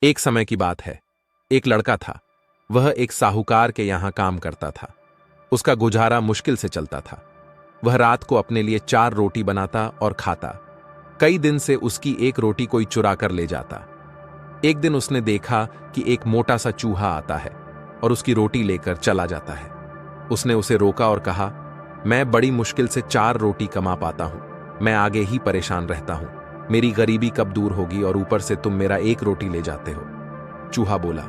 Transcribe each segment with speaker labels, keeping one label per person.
Speaker 1: एक समय की बात है। एक लड़का था। वह एक साहूकार के यहां काम करता था। उसका गुजारा मुश्किल से चलता था। वह रात को अपने लिए 4 रोटी बनाता और खाता। कई दिन से उसकी एक रोटी कोई चुरा कर ले जाता। एक दिन उसने देखा कि एक मोटा सा चूहा आता है और उसकी रोटी लेकर चला जाता है। उसने उसे रोका और कहा, मैं बड़ी मुश्किल से 4 रोटी कमा पाता हूं। मैं आगे ही परेशान रहता हूं। मेरी गरीबी कब दूर होगी और ऊपर से तुम मेरा एक रोटी ले जाते हो। चूहा बोला,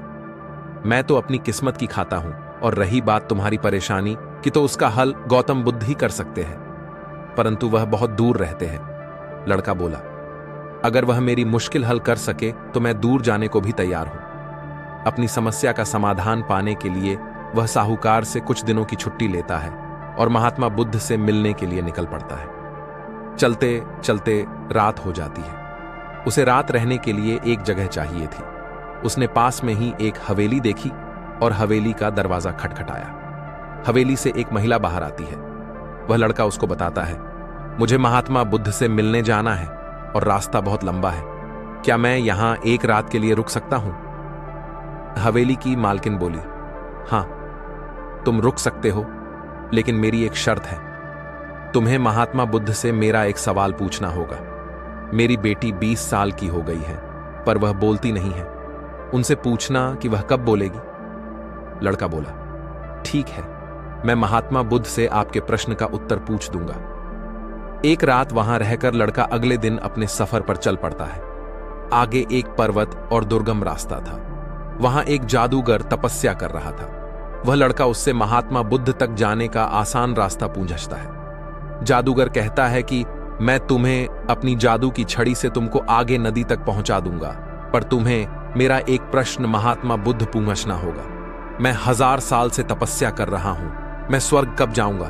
Speaker 1: मैं तो अपनी किस्मत की खाता हूं, और रही बात तुम्हारी परेशानी की तो उसका हल गौतम बुद्ध ही कर सकते हैं, परंतु वह बहुत दूर रहते हैं। लड़का बोला, अगर वह मेरी मुश्किल हल कर सके तो मैं दूर जाने को भी तैयार हूं। अपनी समस्या का समाधान पाने के लिए वह साहूकार से कुछ दिनों की छुट्टी लेता है और महात्मा बुद्ध से मिलने के लिए निकल पड़ता है। चलते चलते रात हो जाती है। उसे रात रहने के लिए एक जगह चाहिए थी। उसने पास में ही एक हवेली देखी और हवेली का दरवाजा खटखटाया। हवेली से एक महिला बाहर आती है। वह लड़का उसको बताता है, मुझे महात्मा बुद्ध से मिलने जाना है और रास्ता बहुत लंबा है। क्या मैं यहां एक रात के लिए रुक सकता हूं? हवेली की मालकिन बोली, हां, तुम रुक सकते हो, लेकिन मेरी एक शर्त है। तुम्हें महात्मा बुद्ध से मेरा एक सवाल पूछना होगा। मेरी बेटी 20 साल की हो गई है, पर वह बोलती नहीं है। उनसे पूछना कि वह कब बोलेगी। लड़का बोला, ठीक है, मैं महात्मा बुद्ध से आपके प्रश्न का उत्तर पूछ दूंगा। एक रात वहां रहकर लड़का अगले दिन अपने सफर पर चल पड़ता है। आगे एक पर्वत और दुर्गम रास्ता था। वहां एक जादूगर तपस्या कर रहा था। वह लड़का उससे महात्मा बुद्ध तक जाने का आसान रास्ता पूछता है। जादूगर कहता है कि मैं तुम्हें अपनी जादू की छड़ी से तुमको आगे नदी तक पहुंचा दूंगा, पर तुम्हें मेरा एक प्रश्न महात्मा बुद्ध पूछना होगा। मैं 1000 साल से तपस्या कर रहा हूं, मैं स्वर्ग कब जाऊंगा?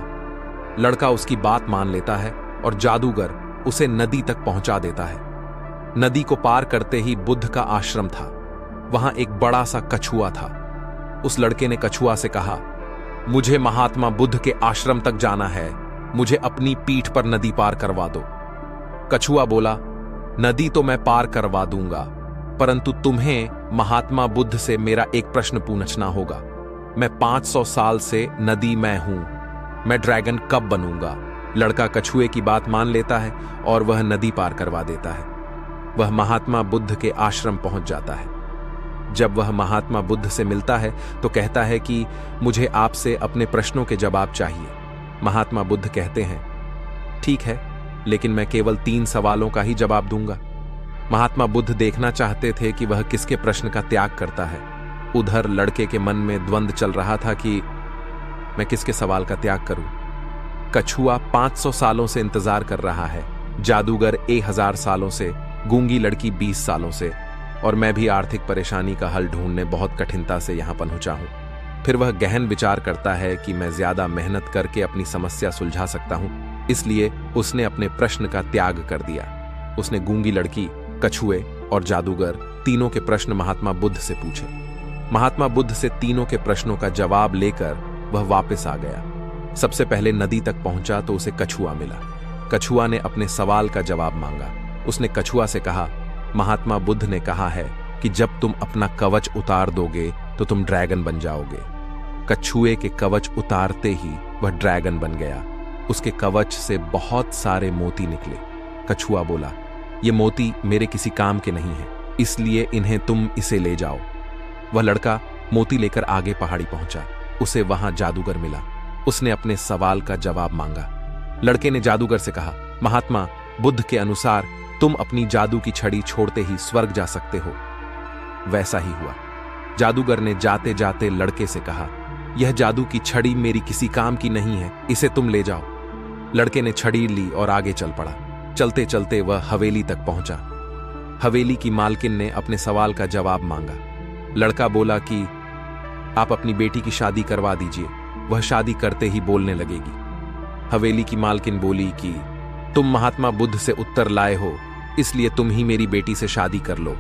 Speaker 1: लड़का उसकी बात मान लेता है और जादूगर उसे नदी तक पहुंचा देता है। नदी को पार करते ही बुद्ध का आश्रम था। वहां एक बड़ा सा कछुआ था। उस लड़के ने कछुआ से कहा, मुझे महात्मा बुद्ध के आश्रम तक जाना है, मुझे अपनी पीठ पर नदी पार करवा दो। कछुआ बोला, नदी तो मैं पार करवा दूंगा, परंतु तुम्हें महात्मा बुद्ध से मेरा एक प्रश्न पूछना होगा। मैं 500 साल से नदी में हूं, मैं ड्रैगन कब बनूंगा? लड़का कछुए की बात मान लेता है और वह नदी पार करवा देता है। वह महात्मा बुद्ध के आश्रम पहुंच जाता है। जब वह महात्मा बुद्ध से मिलता है तो कहता है कि मुझे आपसे अपने प्रश्नों के जवाब चाहिए। महात्मा बुद्ध कहते हैं, ठीक है, लेकिन मैं केवल 3 सवालों का ही जवाब दूंगा। महात्मा बुद्ध देखना चाहते थे कि वह किसके प्रश्न का त्याग करता है। उधर लड़के के मन में द्वंद्व चल रहा था कि मैं किसके सवाल का त्याग करूं। कछुआ 500 सालों से इंतजार कर रहा है, जादूगर 1000 सालों से, गूंगी लड़की 20 सालों से, और मैं भी आर्थिक परेशानी का हल ढूंढने बहुत कठिनता से यहां पहुंचा हूं। फिर वह गहन विचार करता है कि मैं ज्यादा मेहनत करके अपनी समस्या सुलझा सकता हूं, इसलिए उसने अपने प्रश्न का त्याग कर दिया। उसने गूंगी लड़की, कछुए और जादूगर तीनों के प्रश्न महात्मा बुद्ध से पूछे। महात्मा बुद्ध से तीनों के प्रश्नों का जवाब लेकर वह वापस आ गया। सबसे पहले नदी तक पहुंचा तो उसे कछुआ मिला। कछुआ ने अपने सवाल का जवाब मांगा। उसने कछुआ से कहा, महात्मा बुद्ध ने कहा है कि जब तुम अपना कवच उतार दोगे तो तुम ड्रैगन बन जाओगे। कछुए के कवच उतारते ही वह ड्रैगन बन गया। उसके कवच से बहुत सारे मोती निकले। कछुआ बोला, ये मोती मेरे किसी काम के नहीं हैं, इसलिए इन्हें तुम इसे ले जाओ। वह लड़का मोती लेकर आगे पहाड़ी पहुंचा। उसे वहां जादूगर मिला। उसने अपने सवाल का जवाब मांगा। लड़के ने जादूगर से कहा, महात्मा बुद्ध के अनुसार तुम अपनी जादू की छड़ी छोड़ते ही स्वर्ग जा सकते हो। वैसा ही हुआ। जादूगर ने जाते जाते लड़के से कहा, यह जादू की छड़ी मेरी किसी काम की नहीं है, इसे तुम ले जाओ। लड़के ने छड़ी ली और आगे चल पड़ा। चलते चलते वह हवेली तक पहुंचा। हवेली की मालकिन ने अपने सवाल का जवाब मांगा। लड़का बोला कि आप अपनी बेटी की शादी करवा दीजिए, वह शादी करते ही बोलने लगेगी। हवेली की मालकिन बोली कि तुम महात्मा बुद्ध से उत्तर लाए हो, इसलिए तुम ही मेरी बेटी से शादी कर लो।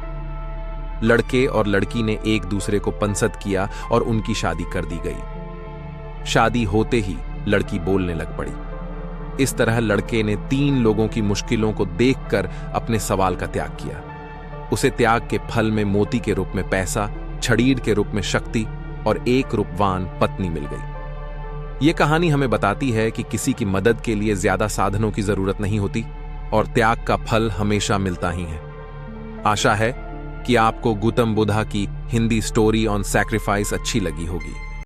Speaker 1: लड़के और लड़की ने एक दूसरे को पंसद किया और उनकी शादी कर दी गई। शादी होते ही लड़की बोलने लग पड़ी। इस तरह लड़के ने 3 लोगों की मुश्किलों को देखकर अपने सवाल का त्याग किया। उसे त्याग के फल में मोती के रूप में पैसा, छड़ीड़ के रूप में शक्ति और एक रूपवान पत्नी मिल गई। ये कहानी हमें बताती है कि किसी की मदद के लिए ज्यादा साधनों की जरूरत नहीं होती और त्याग का फल हमेशा मिलता ही है। आशा है कि आपको गौतम बुद्धा की हिंदी स्टोरी ऑन सैक्रिफाइस अच्छी लगी होगी।